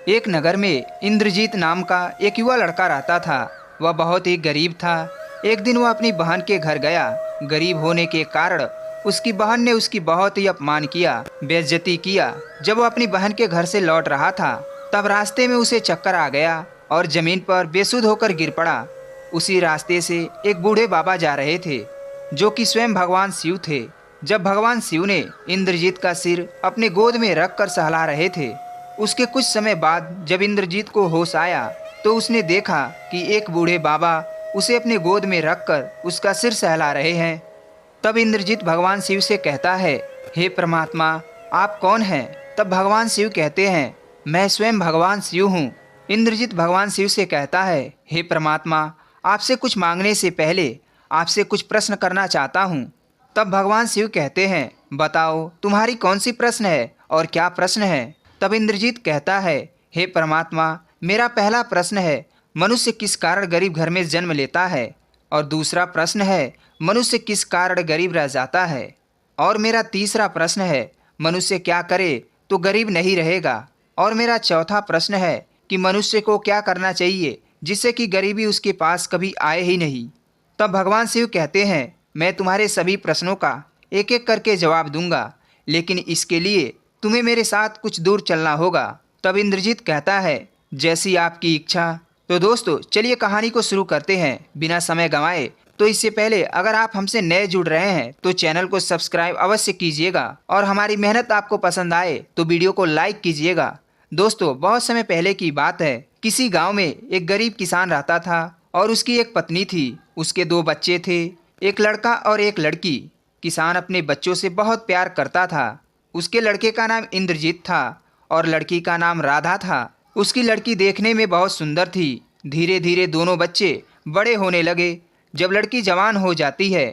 एक नगर में इंद्रजीत नाम का एक युवा लड़का रहता था। वह बहुत ही गरीब था। एक दिन वह अपनी बहन के घर गया। गरीब होने के कारण उसकी बहन ने उसकी बहुत ही अपमान किया, बेइज्जती किया। जब वह अपनी बहन के घर से लौट रहा था, तब रास्ते में उसे चक्कर आ गया और जमीन पर बेसुध होकर गिर पड़ा। उसी रास्ते से एक बूढ़े बाबा जा रहे थे, जो कि स्वयं भगवान शिव थे। जब भगवान शिव ने इंद्रजीत का सिर अपने गोद में रख कर सहला रहे थे, उसके कुछ समय बाद जब इंद्रजीत को होश आया, तो उसने देखा कि एक बूढ़े बाबा उसे अपने गोद में रखकर उसका सिर सहला रहे हैं। तब इंद्रजीत भगवान शिव से कहता है, हे परमात्मा, आप कौन हैं? तब भगवान शिव कहते हैं, मैं स्वयं भगवान शिव हूँ। इंद्रजीत भगवान शिव से कहता है, हे परमात्मा, आपसे कुछ मांगने से पहले आपसे कुछ प्रश्न करना चाहता हूँ। तब भगवान शिव कहते हैं, बताओ तुम्हारी कौन सी प्रश्न है और क्या प्रश्न है? तब इंद्रजीत कहता है, हे परमात्मा, मेरा पहला प्रश्न है, मनुष्य किस कारण गरीब घर में जन्म लेता है? और दूसरा प्रश्न है, मनुष्य किस कारण गरीब रह जाता है? और मेरा तीसरा प्रश्न है, मनुष्य क्या करे तो गरीब नहीं रहेगा? और मेरा चौथा प्रश्न है कि मनुष्य को क्या करना चाहिए जिससे कि गरीबी उसके पास कभी आए ही नहीं? तब भगवान शिव कहते हैं, मैं तुम्हारे सभी प्रश्नों का एक एक करके जवाब दूंगा, लेकिन इसके लिए तुम्हें मेरे साथ कुछ दूर चलना होगा। तब इंद्रजीत कहता है, जैसी आपकी इच्छा। तो दोस्तों, चलिए कहानी को शुरू करते हैं बिना समय गंवाए। तो इससे पहले अगर आप हमसे नए जुड़ रहे हैं तो चैनल को सब्सक्राइब अवश्य कीजिएगा, और हमारी मेहनत आपको पसंद आए तो वीडियो को लाइक कीजिएगा। दोस्तों, बहुत समय पहले की बात है। किसी गांव में एक गरीब किसान रहता था और उसकी एक पत्नी थी। उसके दो बच्चे थे, एक लड़का और एक लड़की। किसान अपने बच्चों से बहुत प्यार करता था। उसके लड़के का नाम इंद्रजीत था और लड़की का नाम राधा था। उसकी लड़की देखने में बहुत सुंदर थी। धीरे धीरे दोनों बच्चे बड़े होने लगे। जब लड़की जवान हो जाती है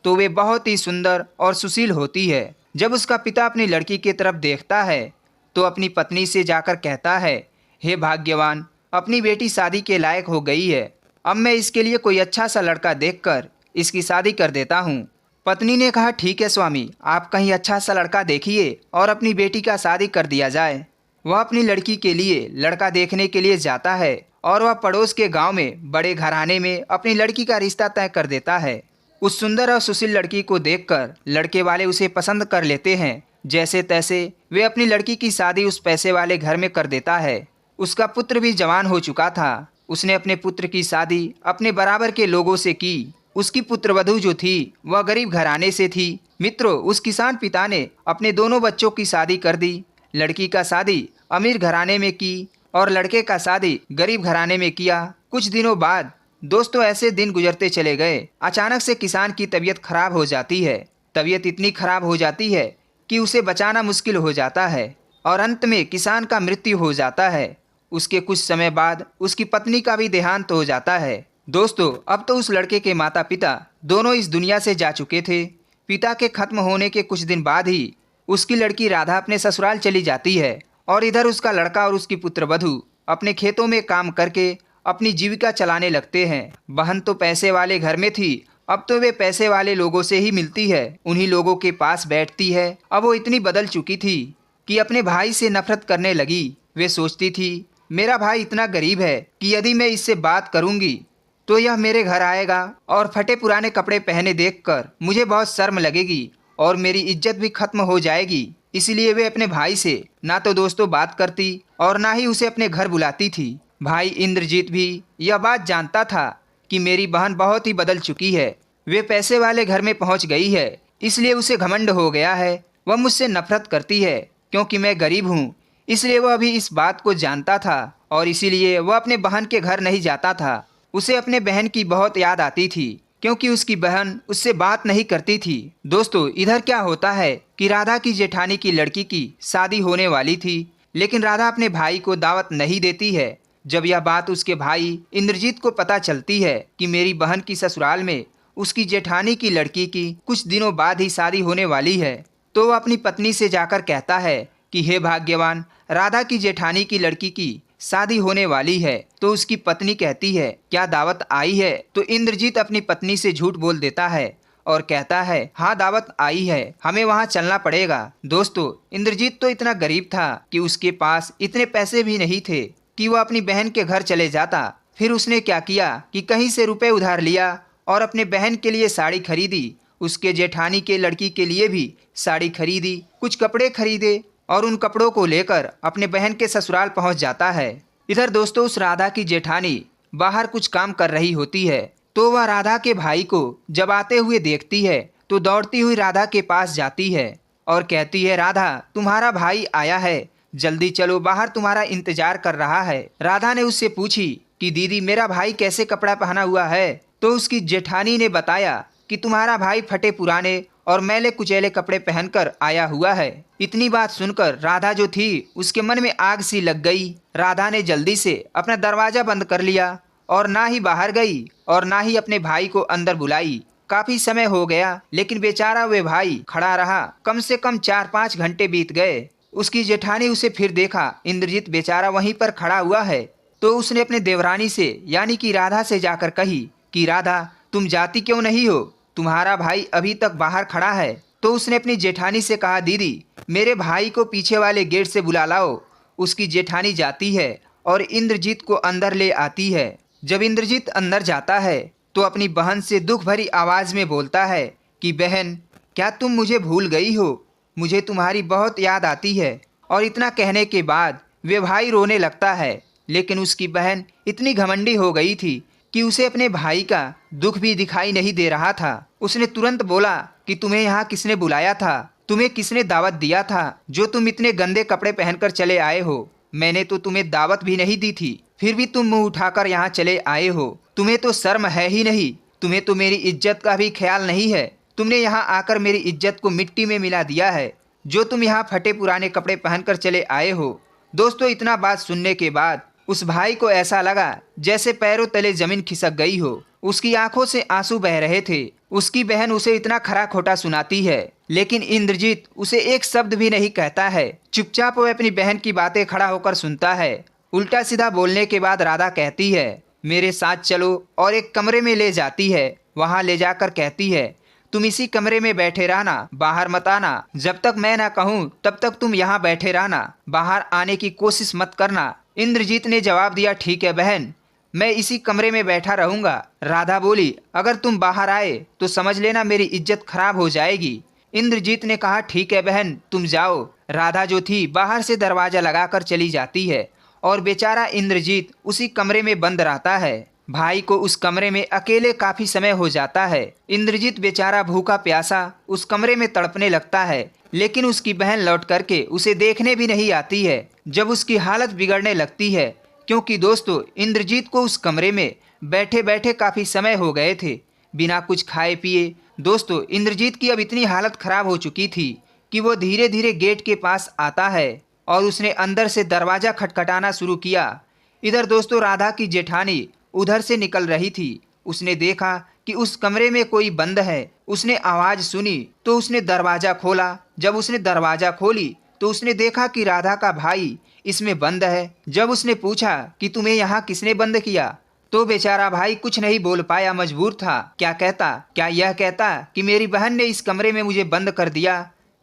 तो वे बहुत ही सुंदर और सुशील होती है। जब उसका पिता अपनी लड़की की तरफ देखता है तो अपनी पत्नी से जाकर कहता है, हे भाग्यवान, अपनी बेटी शादी के लायक हो गई है। अब मैं इसके लिए कोई अच्छा सा लड़का देखकर इसकी शादी कर देता हूँ। पत्नी ने कहा, ठीक है स्वामी, आप कहीं अच्छा सा लड़का देखिए और अपनी बेटी का शादी कर दिया जाए। वह अपनी लड़की के लिए लड़का देखने के लिए जाता है और वह पड़ोस के गांव में बड़े घराने में अपनी लड़की का रिश्ता तय कर देता है। उस सुंदर और सुशील लड़की को देखकर लड़के वाले उसे पसंद कर लेते हैं। जैसे तैसे वे अपनी लड़की की शादी उस पैसे वाले घर में कर देता है। उसका पुत्र भी जवान हो चुका था। उसने अपने पुत्र की शादी अपने बराबर के लोगों से की। उसकी पुत्रवधू जो थी वह गरीब घराने से थी। मित्रों, उस किसान पिता ने अपने दोनों बच्चों की शादी कर दी। लड़की का शादी अमीर घराने में की और लड़के का शादी गरीब घराने में किया। कुछ दिनों बाद दोस्तों, ऐसे दिन गुजरते चले गए। अचानक से किसान की तबीयत खराब हो जाती है। तबीयत इतनी खराब हो जाती है कि उसे बचाना मुश्किल हो जाता है और अंत में किसान का मृत्यु हो जाता है। उसके कुछ समय बाद उसकी पत्नी का भी देहांत हो जाता है। दोस्तों, अब तो उस लड़के के माता पिता दोनों इस दुनिया से जा चुके थे। पिता के खत्म होने के कुछ दिन बाद ही उसकी लड़की राधा अपने ससुराल चली जाती है और इधर उसका लड़का और उसकी पुत्रवधू अपने खेतों में काम करके अपनी जीविका चलाने लगते हैं। बहन तो पैसे वाले घर में थी, अब तो वे पैसे वाले लोगों से ही मिलती है, उन्हीं लोगों के पास बैठती है। अब वो इतनी बदल चुकी थी कि अपने भाई से नफरत करने लगी। वे सोचती थी, मेरा भाई इतना गरीब है कि यदि मैं इससे बात करूंगी तो यह मेरे घर आएगा और फटे पुराने कपड़े पहने देखकर मुझे बहुत शर्म लगेगी और मेरी इज्जत भी खत्म हो जाएगी। इसलिए वे अपने भाई से ना तो दोस्तों बात करती और ना ही उसे अपने घर बुलाती थी। भाई इंद्रजीत भी यह बात जानता था कि मेरी बहन बहुत ही बदल चुकी है। वे पैसे वाले घर में पहुंच गई है, इसलिए उसे घमंड हो गया है। वह मुझसे नफरत करती है क्योंकि मैं गरीब हूँ। इसलिए वह भी इस बात को जानता था और इसीलिए वह अपने बहन के घर नहीं जाता था। उसे अपने बहन की बहुत याद आती थी क्योंकि उसकी बहन उससे बात नहीं करती थी। दोस्तों, इधर क्या होता है कि राधा की जेठानी की लड़की की शादी होने वाली थी, लेकिन राधा अपने भाई को दावत नहीं देती है। जब यह बात उसके भाई इंद्रजीत को पता चलती है कि मेरी बहन की ससुराल में उसकी जेठानी की लड़की की कुछ दिनों बाद ही शादी होने वाली है, तो वह अपनी पत्नी से जाकर कहता है कि हे भाग्यवान, राधा की जेठानी की लड़की की शादी होने वाली है। तो उसकी पत्नी कहती है, क्या दावत आई है? तो इंद्रजीत अपनी पत्नी से झूठ बोल देता है और कहता है, हाँ दावत आई है, हमें वहाँ चलना पड़ेगा। दोस्तों, इंद्रजीत तो इतना गरीब था कि उसके पास इतने पैसे भी नहीं थे कि वह अपनी बहन के घर चले जाता। फिर उसने क्या किया कि कहीं से रुपए उधार लिया और अपने बहन के लिए साड़ी खरीदी, उसके जेठानी के लड़की के लिए भी साड़ी खरीदी, कुछ कपड़े खरीदे और उन कपड़ों को लेकर अपने बहन के ससुराल पहुंच जाता है। इधर दोस्तों, उस राधा की जेठानी बाहर कुछ काम कर रही होती है, तो वह राधा के भाई को जब आते हुए देखती है तो दौड़ती हुई राधा के पास जाती है और कहती है, राधा तुम्हारा भाई आया है, जल्दी चलो, बाहर तुम्हारा इंतजार कर रहा है। राधा ने उससे पूछी कि दीदी मेरा भाई कैसे कपड़ा पहना हुआ है, तो उसकी जेठानी ने बताया कि तुम्हारा भाई फटे पुराने और मैले कुचैले कपड़े पहनकर आया हुआ है। इतनी बात सुनकर राधा जो थी उसके मन में आग सी लग गई। राधा ने जल्दी से अपना दरवाजा बंद कर लिया और ना ही बाहर गई और ना ही अपने भाई को अंदर बुलाई। काफी समय हो गया लेकिन बेचारा वे भाई खड़ा रहा। कम से कम 4-5 घंटे बीत गए। उसकी जेठानी उसे फिर देखा, इंद्रजीत बेचारा वहीं पर खड़ा हुआ है, तो उसने अपने देवरानी से यानी कि राधा से जाकर कही कि राधा तुम जाती क्यों नहीं हो, तुम्हारा भाई अभी तक बाहर खड़ा है। तो उसने अपनी जेठानी से कहा, दीदी मेरे भाई को पीछे वाले गेट से बुला लाओ। उसकी जेठानी जाती है और इंद्रजीत को अंदर ले आती है। जब इंद्रजीत अंदर जाता है तो अपनी बहन से दुख भरी आवाज़ में बोलता है कि बहन क्या तुम मुझे भूल गई हो, मुझे तुम्हारी बहुत याद आती है। और इतना कहने के बाद वे भाई रोने लगता है, लेकिन उसकी बहन इतनी घमंडी हो गई थी कि उसे अपने भाई का दुख भी दिखाई नहीं दे रहा था। उसने तुरंत बोला कि तुम्हें यहाँ किसने बुलाया था, तुम्हें किसने दावत दिया था, जो तुम इतने गंदे कपड़े पहनकर चले आए हो। मैंने तो तुम्हें दावत भी नहीं दी थी, फिर भी तुम मुंह उठाकर यहाँ चले आए हो। तुम्हें तो शर्म है ही नहीं, तुम्हें तो मेरी इज्जत का भी ख्याल नहीं है। तुमने यहाँ आकर मेरी इज्जत को मिट्टी में मिला दिया है, जो तुम यहाँ फटे पुराने कपड़े पहनकर चले आए हो। दोस्तों, इतना बात सुनने के बाद उस भाई को ऐसा लगा जैसे पैरों तले जमीन खिसक गई हो। उसकी आंखों से आंसू बह रहे थे। उसकी बहन उसे इतना खरा खोटा सुनाती है, लेकिन इंद्रजीत उसे एक शब्द भी नहीं कहता है। चुपचाप वह अपनी बहन की बातें खड़ा होकर सुनता है। उल्टा सीधा बोलने के बाद राधा कहती है, मेरे साथ चलो, और एक कमरे में ले जाती है। वहां ले जाकर कहती है, तुम इसी कमरे में बैठे रहना, बाहर मत आना। जब तक मैं ना कहूँ तब तक तुम यहाँ बैठे रहना, बाहर आने की कोशिश मत करना। इंद्रजीत ने जवाब दिया, ठीक है बहन, मैं इसी कमरे में बैठा रहूंगा। राधा बोली, अगर तुम बाहर आए तो समझ लेना मेरी इज्जत खराब हो जाएगी। इंद्रजीत ने कहा, ठीक है बहन, तुम जाओ। राधा जो थी बाहर से दरवाजा लगाकर चली जाती है और बेचारा इंद्रजीत उसी कमरे में बंद रहता है। भाई को उस कमरे में अकेले काफी समय हो जाता है। इंद्रजीत बेचारा भूखा प्यासा उस कमरे में तड़पने लगता है, लेकिन उसकी बहन लौट करके उसे देखने भी नहीं आती है। जब उसकी हालत बिगड़ने लगती है, क्योंकि दोस्तों इंद्रजीत को उस कमरे में बैठे बैठे काफी समय हो गए थे, बिना कुछ खाए पिए। दोस्तों, इंद्रजीत की अब इतनी हालत खराब हो चुकी थी कि वो धीरे धीरे गेट के पास आता है और उसने अंदर से दरवाजा खटखटाना शुरू किया। इधर दोस्तों, राधा की जेठानी उधर से निकल रही थी। उसने देखा कि उस कमरे में कोई बंद है। उसने आवाज सुनी तो उसने दरवाजा खोला। जब उसने दरवाजा खोली तो उसने देखा कि राधा का भाई इसमें बंद है। जब उसने पूछा कि तुम्हें यहाँ किसने बंद किया, तो बेचारा भाई कुछ नहीं बोल पाया, मजबूर था। क्या यह कहता कि मेरी बहन ने इस कमरे में मुझे बंद कर दिया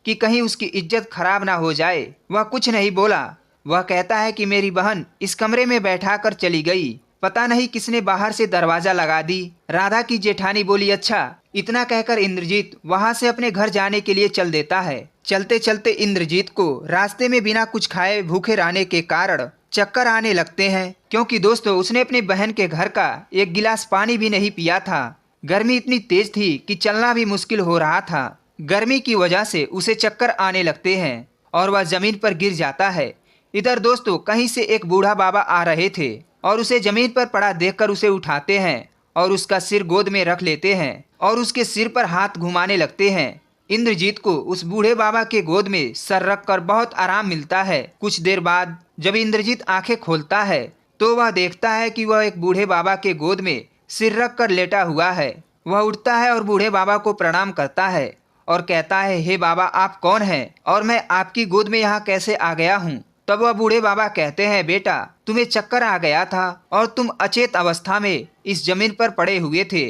कि कहीं उसकी इज्जत खराब ना हो जाए। वह कुछ नहीं बोला। वह कहता है कि मेरी बहन इस कमरे में बैठा कर चली गई, पता नहीं किसने बाहर से दरवाजा लगा दी। राधा की जेठानी बोली, अच्छा। इतना कहकर इंद्रजीत वहां से अपने घर जाने के लिए चल देता है। चलते चलते इंद्रजीत को रास्ते में बिना कुछ खाए भूखे रहने के कारण चक्कर आने लगते हैं, क्योंकि दोस्तों उसने अपनी बहन के घर का एक गिलास पानी भी नहीं पिया था। गर्मी इतनी तेज थी कि चलना भी मुश्किल हो रहा था। गर्मी की वजह से उसे चक्कर आने लगते हैं और वह जमीन पर गिर जाता है। इधर दोस्तों कहीं से एक बूढ़ा बाबा आ रहे थे और उसे जमीन पर पड़ा देखकर उसे उठाते हैं और उसका सिर गोद में रख लेते हैं और उसके सिर पर हाथ घुमाने लगते हैं। इंद्रजीत को उस बूढ़े बाबा के गोद में सर रखकर बहुत आराम मिलता है। कुछ देर बाद जब इंद्रजीत आंखें खोलता है तो वह देखता है कि वह एक बूढ़े बाबा के गोद में सिर रख कर लेटा हुआ है। वह उठता है और बूढ़े बाबा को प्रणाम करता है और कहता है, हे बाबा, आप कौन हैं और मैं आपकी गोद में यहाँ कैसे आ गया हूँ। तब वह बूढ़े बाबा कहते हैं, बेटा, तुम्हें चक्कर आ गया था और तुम अचेत अवस्था में इस जमीन पर पड़े हुए थे।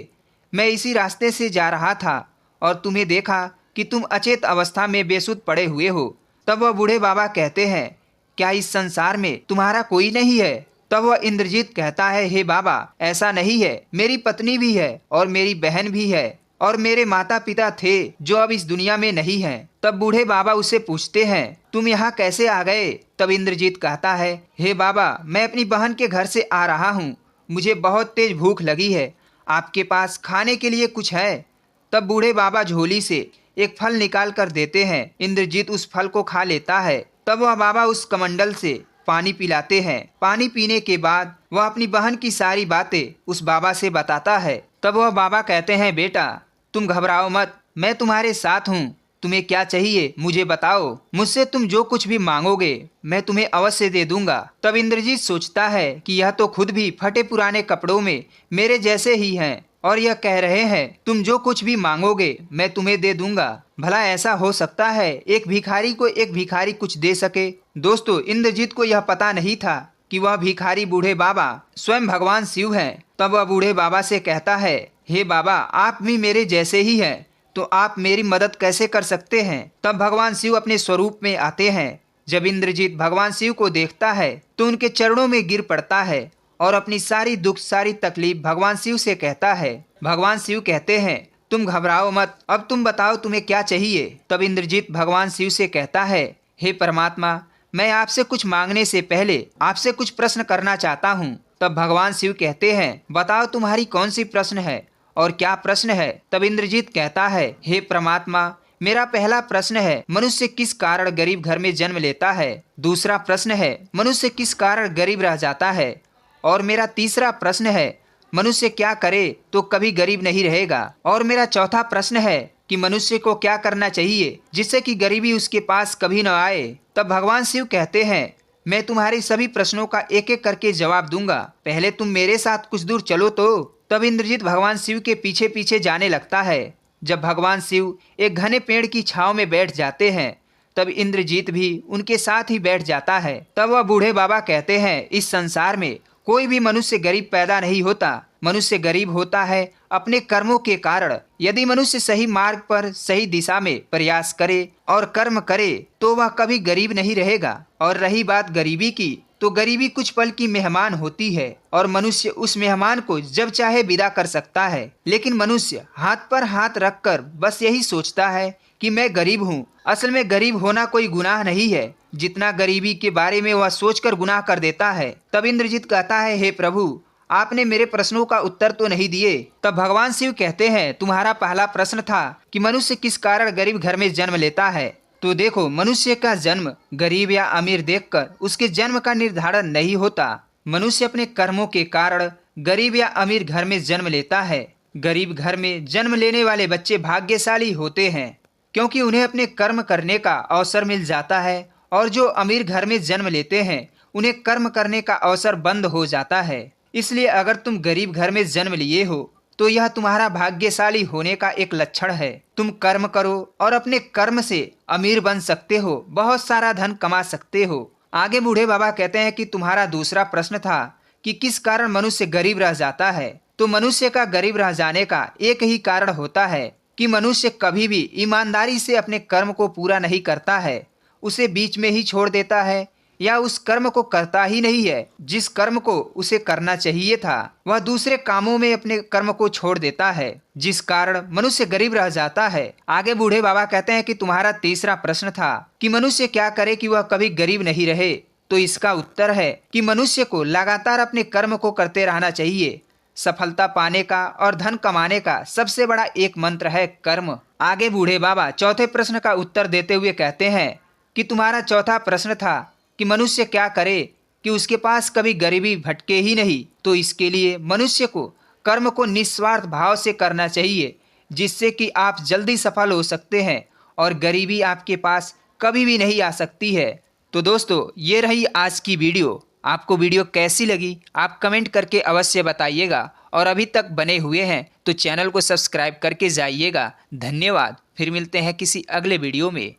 मैं इसी रास्ते से जा रहा था और तुम्हें देखा कि तुम अचेत अवस्था में बेसुध पड़े हुए हो। तब वह बूढ़े बाबा कहते हैं, क्या इस संसार में तुम्हारा कोई नहीं है? तब वह इंद्रजीत कहता है, हे बाबा, ऐसा नहीं है, मेरी पत्नी भी है और मेरी बहन भी है और मेरे माता पिता थे जो अब इस दुनिया में नहीं हैं। तब बूढ़े बाबा उससे पूछते हैं, तुम यहाँ कैसे आ गए? तब इंद्रजीत कहता है, हे बाबा, मैं अपनी बहन के घर से आ रहा हूँ, मुझे बहुत तेज भूख लगी है, आपके पास खाने के लिए कुछ है? तब बूढ़े बाबा झोली से एक फल निकाल कर देते हैं। इंद्रजीत उस फल को खा लेता है। तब वह बाबा उस कमंडल से पानी पिलाते हैं। पानी पीने के बाद वह अपनी बहन की सारी बातें उस बाबा से बताता है। तब वह बाबा कहते हैं, बेटा तुम घबराओ मत, मैं तुम्हारे साथ हूँ, तुम्हें क्या चाहिए मुझे बताओ, मुझसे तुम जो कुछ भी मांगोगे मैं तुम्हें अवश्य दे दूंगा। तब इंद्रजीत सोचता है कि यह तो खुद भी फटे पुराने कपड़ों में मेरे जैसे ही हैं और यह कह रहे हैं तुम जो कुछ भी मांगोगे मैं तुम्हें दे दूंगा। भला ऐसा हो सकता है एक भिखारी को एक भिखारी कुछ दे सके? दोस्तों, इंद्रजीत को यह पता नहीं था कि वह भिखारी बूढ़े बाबा स्वयं भगवान शिव हैं। तब वह बूढ़े बाबा से कहता है, हे बाबा, आप भी मेरे जैसे ही हैं, तो आप मेरी मदद कैसे कर सकते हैं? तब भगवान शिव अपने स्वरूप में आते हैं। जब इंद्रजीत भगवान शिव को देखता है तो उनके चरणों में गिर पड़ता है और अपनी सारी दुख सारी तकलीफ भगवान शिव से कहता है। भगवान शिव कहते हैं, तुम घबराओ मत, अब तुम बताओ तुम्हें क्या चाहिए? तब इंद्रजीत भगवान शिव से कहता है, हे परमात्मा, मैं आपसे कुछ मांगने से पहले आपसे कुछ प्रश्न करना चाहता हूँ। तब भगवान शिव कहते हैं, बताओ तुम्हारी कौन सी प्रश्न है और क्या प्रश्न है? तब इंद्रजीत कहता है, हे परमात्मा, मेरा पहला प्रश्न है, मनुष्य किस कारण गरीब घर में जन्म लेता है? दूसरा प्रश्न है, मनुष्य किस कारण गरीब रह जाता है? और मेरा तीसरा प्रश्न है, मनुष्य क्या करे तो कभी गरीब नहीं रहेगा? और मेरा चौथा प्रश्न है कि मनुष्य को क्या करना चाहिए जिससे कि गरीबी उसके पास कभी न आए? तब भगवान शिव कहते हैं, मैं तुम्हारे सभी प्रश्नों का एक एक करके जवाब दूंगा, पहले तुम मेरे साथ कुछ दूर चलो तो। तब इंद्रजीत भगवान शिव के पीछे पीछे जाने लगता है। जब भगवान शिव एक घने पेड़ की छांव में बैठ जाते हैं तब इंद्रजीत भी उनके साथ ही बैठ जाता है। तब वह बूढ़े बाबा कहते हैं, इस संसार में कोई भी मनुष्य गरीब पैदा नहीं होता, मनुष्य गरीब होता है अपने कर्मों के कारण। यदि मनुष्य सही मार्ग पर सही दिशा में प्रयास करे और कर्म करे तो वह कभी गरीब नहीं रहेगा। और रही बात गरीबी की, तो गरीबी कुछ पल की मेहमान होती है और मनुष्य उस मेहमान को जब चाहे विदा कर सकता है। लेकिन मनुष्य हाथ पर हाथ रखकर बस यही सोचता है कि मैं गरीब हूँ। असल में गरीब होना कोई गुनाह नहीं है, जितना गरीबी के बारे में वह सोचकर गुनाह कर देता है। तब इंद्रजीत कहता है, हे प्रभु, आपने मेरे प्रश्नों का उत्तर तो नहीं दिए। तब भगवान शिव कहते हैं, तुम्हारा पहला प्रश्न था कि मनुष्य किस कारण गरीब घर में जन्म लेता है। तो देखो, मनुष्य का जन्म गरीब या अमीर देखकर उसके जन्म का निर्धारण नहीं होता। मनुष्य अपने कर्मों के कारण गरीब या अमीर घर में जन्म लेता है। गरीब घर में जन्म लेने वाले बच्चे भाग्यशाली होते हैं क्योंकि उन्हें अपने कर्म करने का अवसर मिल जाता है, और जो अमीर घर में जन्म लेते हैं उन्हें कर्म करने का अवसर बंद हो जाता है। इसलिए अगर तुम गरीब घर में जन्म लिए हो तो यह तुम्हारा भाग्यशाली होने का एक लक्षण है। तुम कर्म करो और अपने कर्म से अमीर बन सकते हो, बहुत सारा धन कमा सकते हो। आगे बूढ़े बाबा कहते हैं कि तुम्हारा दूसरा प्रश्न था कि किस कारण मनुष्य गरीब रह जाता है। तो मनुष्य का गरीब रह जाने का एक ही कारण होता है कि मनुष्य कभी भी ईमानदारी से अपने कर्म को पूरा नहीं करता है, उसे बीच में ही छोड़ देता है या उस कर्म को करता ही नहीं है जिस कर्म को उसे करना चाहिए था। वह दूसरे कामों में अपने कर्म को छोड़ देता है, जिस कारण मनुष्य गरीब रह जाता है। आगे बूढ़े बाबा कहते हैं कि तुम्हारा तीसरा प्रश्न था कि मनुष्य क्या करे कि वह कभी गरीब नहीं रहे। तो इसका उत्तर है कि मनुष्य को लगातार अपने कर्म को करते रहना चाहिए। सफलता पाने का और धन कमाने का सबसे बड़ा एक मंत्र है कर्म। आगे बूढ़े बाबा चौथे प्रश्न का उत्तर देते हुए कहते हैं कि तुम्हारा चौथा प्रश्न था कि मनुष्य क्या करे कि उसके पास कभी गरीबी भटके ही नहीं। तो इसके लिए मनुष्य को कर्म को निस्वार्थ भाव से करना चाहिए, जिससे कि आप जल्दी सफल हो सकते हैं और गरीबी आपके पास कभी भी नहीं आ सकती है। तो दोस्तों, ये रही आज की वीडियो। आपको वीडियो कैसी लगी आप कमेंट करके अवश्य बताइएगा, और अभी तक बने हुए हैं तो चैनल को सब्सक्राइब करके जाइएगा। धन्यवाद। फिर मिलते हैं किसी अगले वीडियो में।